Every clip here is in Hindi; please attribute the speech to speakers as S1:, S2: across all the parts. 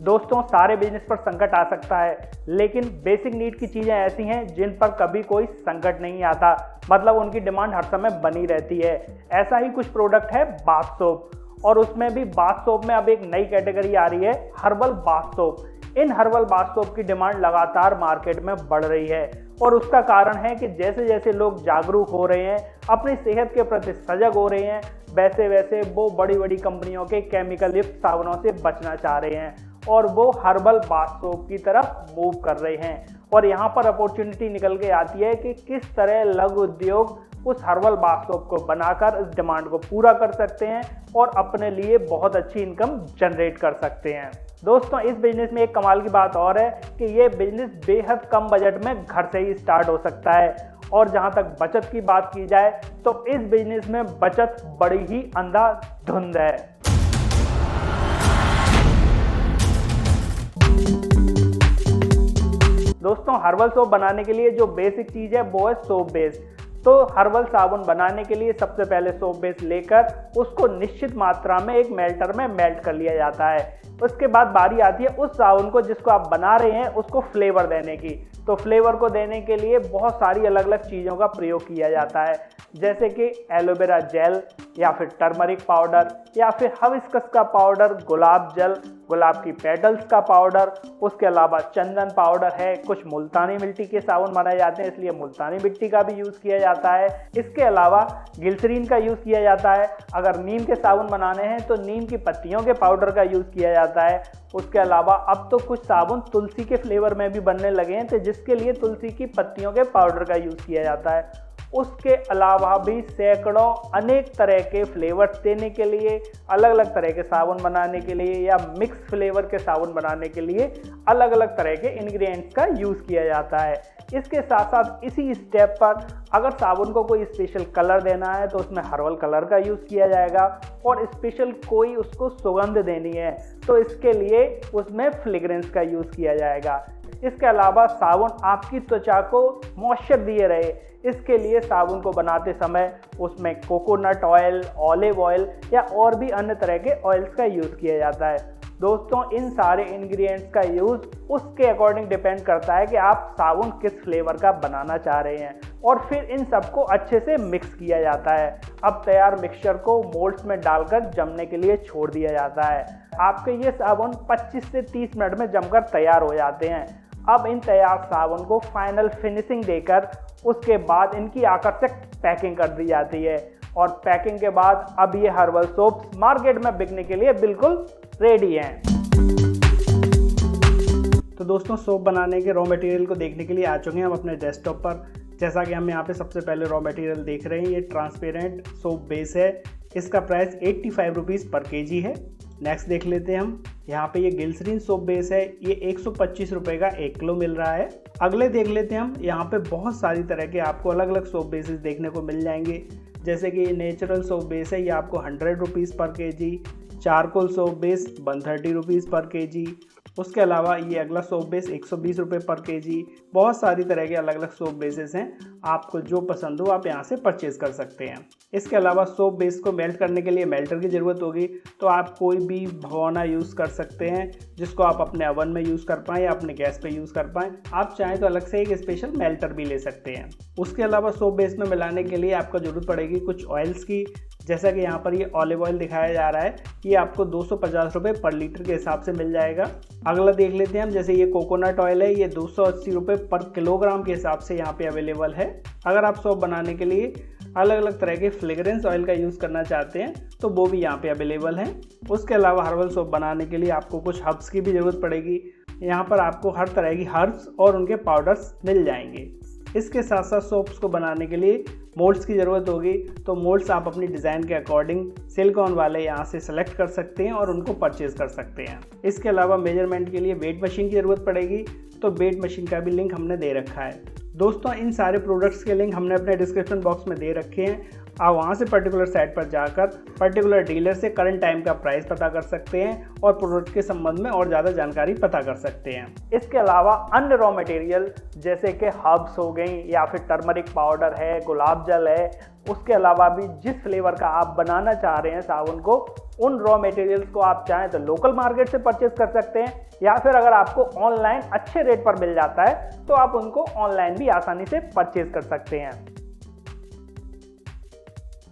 S1: दोस्तों सारे बिजनेस पर संकट आ सकता है, लेकिन बेसिक नीड की चीज़ें ऐसी हैं जिन पर कभी कोई संकट नहीं आता, मतलब उनकी डिमांड हर समय बनी रहती है। ऐसा ही कुछ प्रोडक्ट है बाथ सोप, और उसमें भी बाथ सोप में अब एक नई कैटेगरी आ रही है हर्बल बाथ सोप। इन हर्बल बाथ सोप की डिमांड लगातार मार्केट में बढ़ रही है, और उसका कारण है कि जैसे जैसे लोग जागरूक हो रहे हैं, अपनी सेहत के प्रति सजग हो रहे हैं, वैसे वैसे वो बड़ी बड़ी कंपनियों के केमिकल युक्त साबुनों से बचना चाह रहे हैं और वो हर्बल बाथ सोप की तरफ मूव कर रहे हैं। और यहाँ पर अपॉर्चुनिटी निकल के आती है कि किस तरह लघु उद्योग उस हर्बल बाथ सोप को बनाकर इस डिमांड को पूरा कर सकते हैं और अपने लिए बहुत अच्छी इनकम जनरेट कर सकते हैं। दोस्तों इस बिजनेस में एक कमाल की बात और है कि ये बिजनेस बेहद कम बजट में घर से ही स्टार्ट हो सकता है। और जहाँ तक बचत की बात की जाए तो इस बिजनेस में बचत बड़ी ही अंधाधुंध है। दोस्तों हर्बल सोप बनाने के लिए जो बेसिक चीज़ है वो है सोप बेस। तो हर्बल साबुन बनाने के लिए सबसे पहले सोप बेस लेकर उसको निश्चित मात्रा में एक मेल्टर में मेल्ट कर लिया जाता है। उसके बाद बारी आती है उस साबुन को जिसको आप बना रहे हैं उसको फ्लेवर देने की। तो फ्लेवर को देने के लिए बहुत सारी अलग अलग चीज़ों का प्रयोग किया जाता है, जैसे कि एलोवेरा जेल या फिर टर्मरिक पाउडर या फिर हबिस्कस का पाउडर, गुलाब जल, गुलाब की पेटल्स का पाउडर, उसके अलावा चंदन पाउडर है। कुछ मुल्तानी मिट्टी के साबुन बनाए जाते हैं, इसलिए मुल्तानी मिट्टी का भी यूज़ किया जाता है। इसके अलावा ग्लिसरीन का यूज़ किया जाता है। अगर नीम के साबुन बनाने हैं तो नीम की पत्तियों के पाउडर का यूज़ किया जाता है। उसके अलावा अब तो कुछ साबुन तुलसी के फ्लेवर में भी बनने लगे हैं, तो जिसके लिए तुलसी की पत्तियों के पाउडर का यूज़ किया जाता है। उसके अलावा भी सैकड़ों अनेक तरह के फ्लेवर्स देने के लिए, अलग अलग तरह के साबुन बनाने के लिए या मिक्स फ्लेवर के साबुन बनाने के लिए अलग अलग तरह के इंग्रेडिएंट्स का यूज़ किया जाता है। इसके साथ साथ इसी स्टेप पर अगर साबुन को कोई स्पेशल कलर देना है तो उसमें हर्बल कलर का यूज़ किया जाएगा, और स्पेशल कोई उसको सुगंध देनी है तो इसके लिए उसमें फ्रेग्रेंस का यूज़ किया जाएगा। इसके अलावा साबुन आपकी त्वचा को मॉइस्चर दिए रहे, इसके लिए साबुन को बनाते समय उसमें कोकोनट ऑयल, ऑलिव ऑयल या और भी अन्य तरह के ऑयल्स का यूज़ किया जाता है। दोस्तों इन सारे इंग्रेडिएंट्स का यूज़ उसके अकॉर्डिंग डिपेंड करता है कि आप साबुन किस फ्लेवर का बनाना चाह रहे हैं, और फिर इन सबको अच्छे से मिक्स किया जाता है। अब तैयार मिक्सचर को मोल्ड्स में डालकर जमने के लिए छोड़ दिया जाता है। आपके ये साबुन 25 से 30 मिनट में जमकर तैयार हो जाते हैं। अब इन तैयार साबुन को फाइनल फिनिशिंग देकर उसके बाद इनकी आकर्षक पैकिंग कर दी जाती है, और पैकिंग के बाद अब ये हर्बल सोप्स मार्केट में बिकने के लिए बिल्कुल रेडी हैं। तो दोस्तों सोप बनाने के रॉ मटेरियल को देखने के लिए आ चुके हैं हम अपने डेस्कटॉप पर। जैसा कि हम यहाँ पे सबसे पहले रॉ मटेरियल देख रहे हैं, ये ट्रांसपेरेंट सोप बेस है। इसका प्राइस 85 रुपीज़ पर केजी है। नेक्स्ट देख लेते हैं हम, यहाँ पे ये ग्लिसरीन सोप बेस है, ये 125 रुपये का 1 किलो मिल रहा है। अगले देख लेते हैं हम, यहाँ पे बहुत सारी तरह के आपको अलग अलग सोप बेसेस देखने को मिल जाएंगे। जैसे कि ये नेचुरल सोप बेस है, ये आपको 100 रुपीज़ पर KG. Charcoal soap base 130 rupees पर केजी। उसके अलावा ये अगला सोप बेस 120 रुपये पर केजी। बहुत सारी तरह के अलग अलग सोप बेसेस हैं, आपको जो पसंद हो आप यहाँ से परचेज़ कर सकते हैं। इसके अलावा सोप बेस को मेल्ट करने के लिए मेल्टर की ज़रूरत होगी, तो आप कोई भी भगोना यूज़ कर सकते हैं जिसको आप अपने ओवन में यूज़ कर पाएँ या अपने गैस पे यूज़ कर पाएँ। आप चाहें तो अलग से एक स्पेशल मेल्टर भी ले सकते हैं। उसके अलावा सोप बेस में मिलाने के लिए आपको ज़रूरत पड़ेगी कुछ ऑयल्स की। जैसा कि यहाँ पर ये ऑलिव ऑयल दिखाया जा रहा है, ये आपको 250 रुपये पर लीटर के हिसाब से मिल जाएगा। अगला देख लेते हैं हम, जैसे ये कोकोनट ऑयल है, ये 280 रुपये पर किलोग्राम के हिसाब से यहाँ पे अवेलेबल है। अगर आप सोप बनाने के लिए अलग अलग तरह के फ्रेग्रेंस ऑयल का यूज़ करना चाहते हैं तो वो भी यहाँ पे अवेलेबल है। उसके अलावा हर्बल सोप बनाने के लिए आपको कुछ हर्ब्स की भी ज़रूरत पड़ेगी। यहाँ पर आपको हर तरह की हर्ब्स और उनके पाउडर्स मिल जाएंगे। इसके साथ साथ सोप्स को बनाने के लिए मोल्ड्स की ज़रूरत होगी, तो मोल्ड्स आप अपनी डिज़ाइन के अकॉर्डिंग सिलिकॉन वाले यहाँ से सेलेक्ट कर सकते हैं और उनको परचेज़ कर सकते हैं। इसके अलावा मेजरमेंट के लिए वेट मशीन की ज़रूरत पड़ेगी, तो वेट मशीन का भी लिंक हमने दे रखा है। दोस्तों इन सारे प्रोडक्ट्स के लिंक हमने अपने डिस्क्रिप्शन बॉक्स में दे रखे हैं। आप वहाँ से पर्टिकुलर साइट पर जाकर पर्टिकुलर डीलर से करंट टाइम का प्राइस पता कर सकते हैं और प्रोडक्ट के संबंध में और ज़्यादा जानकारी पता कर सकते हैं। इसके अलावा अन्य रॉ मटेरियल जैसे कि हर्ब्स हो गई या फिर टर्मरिक पाउडर है, गुलाब जल है, उसके अलावा भी जिस फ्लेवर का आप बनाना चाह रहे हैं साबुन को, उन रॉ मटेरियल्स को आप चाहें तो लोकल मार्केट से परचेज कर सकते हैं, या फिर अगर आपको ऑनलाइन अच्छे रेट पर मिल जाता है तो आप उनको ऑनलाइन भी आसानी से परचेज कर सकते हैं।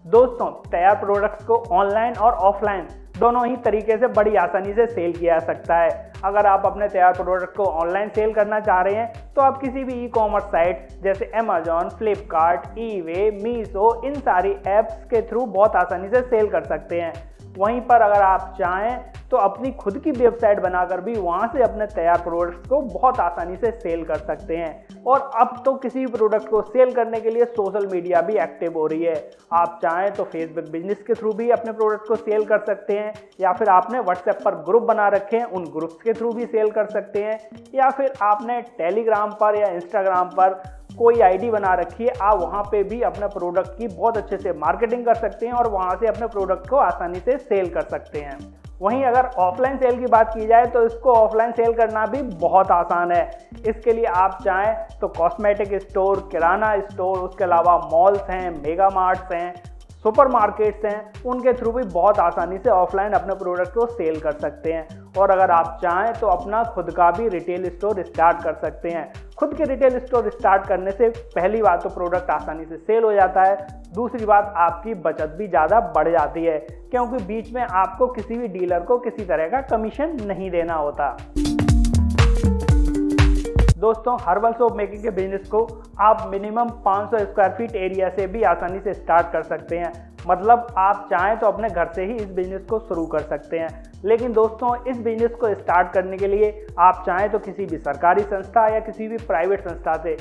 S1: दोस्तों, तैयार प्रोडक्ट्स को ऑनलाइन और ऑफलाइन दोनों ही तरीके से बड़ी आसानी से सेल किया जा सकता है। अगर आप अपने तैयार प्रोडक्ट को ऑनलाइन सेल करना चाह रहे हैं तो आप किसी भी ई कॉमर्स साइट जैसे अमेजॉन, फ्लिपकार्ट, ईवे, मीशो, इन सारी ऐप्स के थ्रू बहुत आसानी से सेल कर सकते हैं। वहीं पर अगर आप चाहें तो अपनी खुद की वेबसाइट बनाकर भी वहां से अपने तैयार प्रोडक्ट्स को बहुत आसानी से सेल कर सकते हैं। और अब तो किसी भी प्रोडक्ट को सेल करने के लिए सोशल मीडिया भी एक्टिव हो रही है। आप चाहें तो फेसबुक बिजनेस के थ्रू भी अपने प्रोडक्ट को सेल कर सकते हैं, या फिर आपने व्हाट्सएप पर ग्रुप बना रखे हैं, उन ग्रुप्स के थ्रू भी सेल कर सकते हैं, या फिर आपने टेलीग्राम पर या इंस्टाग्राम पर कोई आईडी बना रखी है, आप वहां पे भी अपने प्रोडक्ट की बहुत अच्छे से मार्केटिंग कर सकते हैं और वहां से अपने प्रोडक्ट को आसानी से सेल कर सकते हैं। वहीं अगर ऑफलाइन सेल की बात की जाए तो इसको ऑफलाइन सेल करना भी बहुत आसान है। इसके लिए आप चाहें तो कॉस्मेटिक स्टोर, किराना स्टोर, उसके अलावा मॉल्स हैं, मेगा मार्ट्स हैं, सुपरमार्केट्स हैं, उनके थ्रू भी बहुत आसानी से ऑफलाइन अपने प्रोडक्ट को सेल कर सकते हैं। और अगर आप चाहें तो अपना खुद का भी रिटेल स्टोर स्टार्ट कर सकते हैं। खुद के रिटेल स्टोर स्टार्ट करने से पहली बात तो प्रोडक्ट आसानी से सेल हो जाता है, दूसरी बात आपकी बचत भी ज़्यादा बढ़ जाती है, क्योंकि बीच में आपको किसी भी डीलर को किसी तरह का कमीशन नहीं देना होता। दोस्तों, हर्बल सोप मेकिंग के बिजनेस को आप मिनिमम 500 स्क्वायर फीट एरिया से भी आसानी से स्टार्ट कर सकते हैं। मतलब आप चाहें तो अपने घर से ही इस बिजनेस को शुरू कर सकते हैं। लेकिन दोस्तों, इस बिजनेस को स्टार्ट करने के लिए आप चाहें तो किसी भी सरकारी संस्था या किसी भी प्राइवेट संस्था से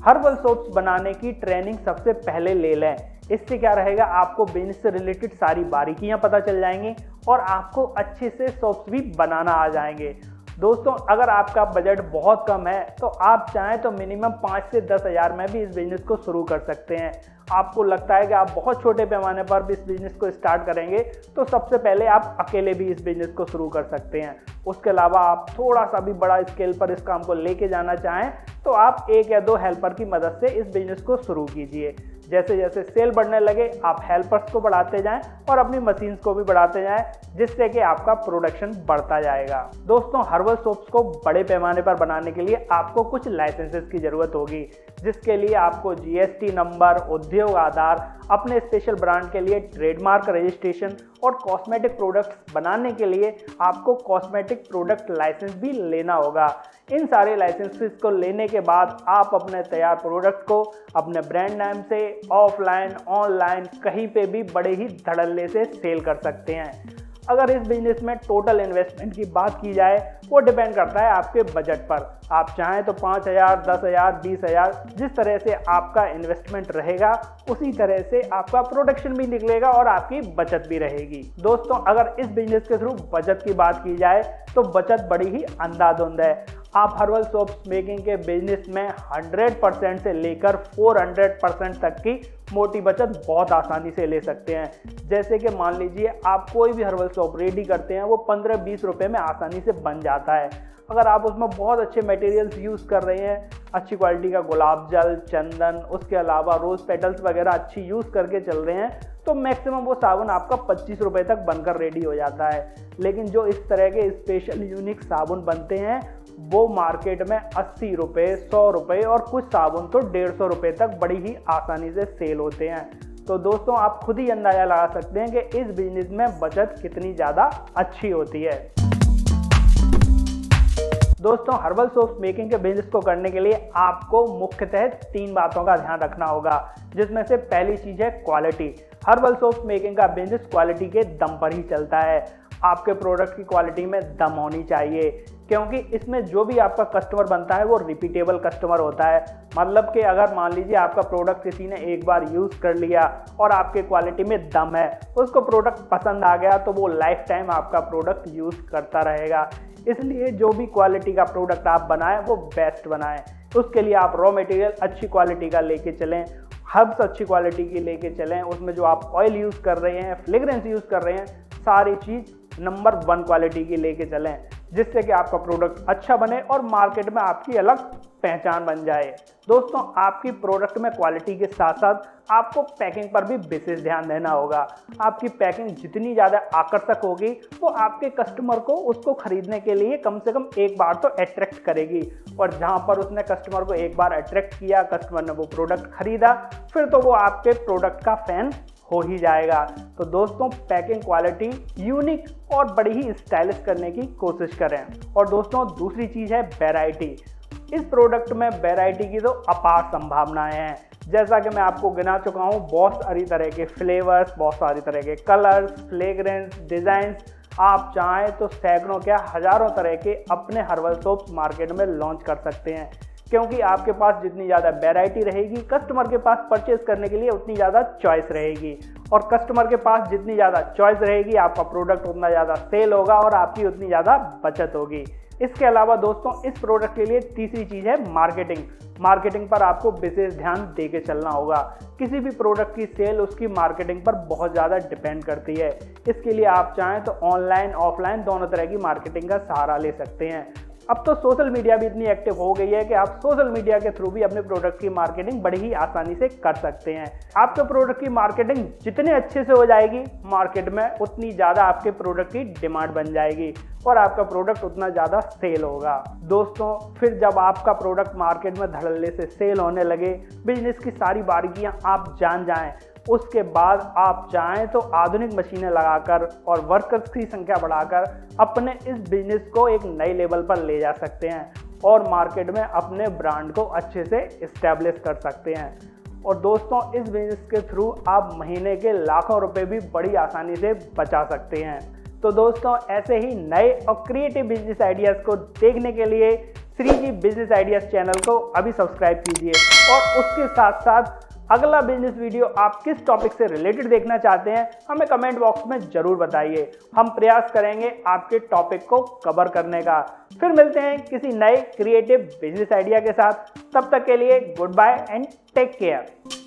S1: हर्बल सोप्स बनाने की ट्रेनिंग सबसे पहले ले लें। इससे क्या रहेगा, आपको बिजनेस से रिलेटेड सारी बारीकियां पता चल जाएंगी और आपको अच्छे से सोप्स भी बनाना आ जाएंगे। दोस्तों, अगर आपका बजट बहुत कम है तो आप चाहें तो मिनिमम 5 से 10 हज़ार में भी इस बिज़नेस को शुरू कर सकते हैं। आपको लगता है कि आप बहुत छोटे पैमाने पर भी इस बिज़नेस को स्टार्ट करेंगे तो सबसे पहले आप अकेले भी इस बिज़नेस को शुरू कर सकते हैं। उसके अलावा आप थोड़ा सा भी बड़ा स्केल पर इस काम को लेके जाना चाहें तो आप 1 या 2 हेल्पर की मदद से इस बिज़नेस को शुरू कीजिए। जैसे जैसे सेल बढ़ने लगे आप हेल्पर्स को बढ़ाते जाएं और अपनी मशीन्स को भी बढ़ाते जाएं, जिससे कि आपका प्रोडक्शन बढ़ता जाएगा। दोस्तों, हर्बल सोप्स को बड़े पैमाने पर बनाने के लिए आपको कुछ लाइसेंसेस की ज़रूरत होगी, जिसके लिए आपको जीएसटी नंबर, उद्योग आधार, अपने स्पेशल ब्रांड के लिए ट्रेडमार्क रजिस्ट्रेशन और कॉस्मेटिक प्रोडक्ट्स बनाने के लिए आपको कॉस्मेटिक प्रोडक्ट लाइसेंस भी लेना होगा। इन सारे लाइसेंसेस को लेने के बाद आप अपने तैयार प्रोडक्ट को अपने ब्रांड नेम से ऑफलाइन, ऑनलाइन कहीं पे भी बड़े ही धड़ल्ले से सेल कर सकते हैं। अगर इस बिजनेस में टोटल इन्वेस्टमेंट की बात की जाए, वो डिपेंड करता है आपके बजट पर। आप चाहें तो 5,000, 10,000, 20,000, जिस तरह से आपका इन्वेस्टमेंट रहेगा उसी तरह से आपका प्रोडक्शन भी निकलेगा और आपकी बचत भी रहेगी। दोस्तों, अगर इस बिजनेस के थ्रू बचत की बात की जाए तो बचत बड़ी ही अंधाधुंध है। आप हर्बल सोप्स मेकिंग के बिजनेस में 100% से लेकर 400% तक की मोटी बचत बहुत आसानी से ले सकते हैं। जैसे कि मान लीजिए आप कोई भी हर्बल सोप रेडी करते हैं, वो 15-20 रुपए में आसानी से बन जाता है। अगर आप उसमें बहुत अच्छे मटेरियल्स यूज़ कर रहे हैं, अच्छी क्वालिटी का गुलाब जल, चंदन, उसके अलावा रोज़ पेटल्स वगैरह अच्छी यूज़ करके चल रहे हैं, तो मैक्सिमम वो साबुन आपका 25 रुपए तक बनकर रेडी हो जाता है। लेकिन जो इस तरह के स्पेशल यूनिक साबुन बनते हैं वो मार्केट में 80 रुपये, 100 रुपये और कुछ साबुन तो 150 रुपये तक बड़ी ही आसानी से सेल होते हैं। तो दोस्तों, आप खुद ही अंदाजा लगा सकते हैं कि इस बिजनेस में बचत कितनी ज़्यादा अच्छी होती है। दोस्तों, हर्बल सोप्स मेकिंग के बिजनेस को करने के लिए आपको मुख्यतः 3 बातों का ध्यान रखना होगा, जिसमें से पहली चीज़ है क्वालिटी। हर्बल सोप्स मेकिंग का बिजनेस क्वालिटी के दम पर ही चलता है। आपके प्रोडक्ट की क्वालिटी में दम होनी चाहिए, क्योंकि इसमें जो भी आपका कस्टमर बनता है वो रिपीटेबल कस्टमर होता है। मतलब कि अगर मान लीजिए आपका प्रोडक्ट किसी ने एक बार यूज़ कर लिया और आपके क्वालिटी में दम है, उसको प्रोडक्ट पसंद आ गया, तो वो लाइफ टाइम आपका प्रोडक्ट यूज़ करता रहेगा। इसलिए जो भी क्वालिटी का प्रोडक्ट आप बनाएं वो बेस्ट बनाएं। उसके लिए आप रॉ मटेरियल अच्छी क्वालिटी का लेके चलें, हर्ब्स अच्छी क्वालिटी की लेके चलें, उसमें जो आप ऑयल यूज़ कर रहे हैं, फ्रेग्रेंस यूज़ कर रहे हैं, सारी चीज़ नंबर 1 क्वालिटी की लेके चलें, जिससे कि आपका प्रोडक्ट अच्छा बने और मार्केट में आपकी अलग पहचान बन जाए। दोस्तों आपकी प्रोडक्ट में क्वालिटी के साथ साथ आपको पैकिंग पर भी विशेष ध्यान देना होगा। आपकी पैकिंग जितनी ज़्यादा आकर्षक होगी वो आपके कस्टमर को उसको खरीदने के लिए कम से कम एक बार तो अट्रैक्ट करेगी, और जहाँ पर उसने कस्टमर को एक बार अट्रैक्ट किया, कस्टमर ने वो प्रोडक्ट खरीदा, फिर तो वो आपके प्रोडक्ट का फैन हो ही जाएगा। तो दोस्तों पैकिंग क्वालिटी यूनिक और बड़ी ही स्टाइलिश करने की कोशिश करें। और दोस्तों दूसरी चीज़ है वैरायटी। इस प्रोडक्ट में वैरायटी की तो अपार संभावनाएं हैं। जैसा कि मैं आपको गिना चुका हूँ, बहुत सारी तरह के फ्लेवर्स, बहुत सारी तरह के कलर्स, फ्लेग्रेंस, डिज़ाइंस, आप चाहें तो सैकड़ों क्या हज़ारों तरह के अपने हर्बल सोप्स मार्केट में लॉन्च कर सकते हैं, क्योंकि आपके पास जितनी ज़्यादा वैरायटी रहेगी कस्टमर के पास परचेज करने के लिए उतनी ज़्यादा चॉइस रहेगी, और कस्टमर के पास जितनी ज़्यादा चॉइस रहेगी आपका प्रोडक्ट उतना ज़्यादा सेल होगा और आपकी उतनी ज़्यादा बचत होगी। इसके अलावा दोस्तों इस प्रोडक्ट के लिए तीसरी चीज़ है मार्केटिंग। मार्केटिंग पर आपको विशेष ध्यान दे के चलना होगा। किसी भी प्रोडक्ट की सेल उसकी मार्केटिंग पर बहुत ज़्यादा डिपेंड करती है। इसके लिए आप चाहें तो ऑनलाइन ऑफलाइन दोनों तरह की मार्केटिंग का सहारा ले सकते हैं। अब तो सोशल मीडिया भी इतनी एक्टिव हो गई है कि आप सोशल मीडिया के थ्रू भी अपने प्रोडक्ट की मार्केटिंग बड़ी ही आसानी से कर सकते हैं। आपके प्रोडक्ट की मार्केटिंग जितने अच्छे से हो जाएगी मार्केट में, उतनी ज़्यादा आपके प्रोडक्ट की डिमांड बन जाएगी और आपका प्रोडक्ट उतना ज़्यादा सेल होगा। दोस्तों फिर जब आपका प्रोडक्ट मार्केट में धड़ल्ले से सेल होने लगे, बिजनेस की सारी बारीकियाँ आप जान जाएं, उसके बाद आप चाहें तो आधुनिक मशीनें लगाकर और वर्कर्स की संख्या बढ़ाकर अपने इस बिजनेस को एक नए लेवल पर ले जा सकते हैं और मार्केट में अपने ब्रांड को अच्छे से इस्टेब्लिश कर सकते हैं। और दोस्तों इस बिजनेस के थ्रू आप महीने के लाखों रुपए भी बड़ी आसानी से बचा सकते हैं। तो दोस्तों ऐसे ही नए और क्रिएटिव बिजनेस आइडियाज़ को देखने के लिए श्री जी बिजनेस आइडियाज़ चैनल को अभी सब्सक्राइब कीजिए, और उसके साथ साथ अगला बिजनेस वीडियो आप किस टॉपिक से रिलेटेड देखना चाहते हैं हमें कमेंट बॉक्स में ज़रूर बताइए। हम प्रयास करेंगे आपके टॉपिक को कवर करने का। फिर मिलते हैं किसी नए क्रिएटिव बिजनेस आइडिया के साथ। तब तक के लिए goodbye and take care.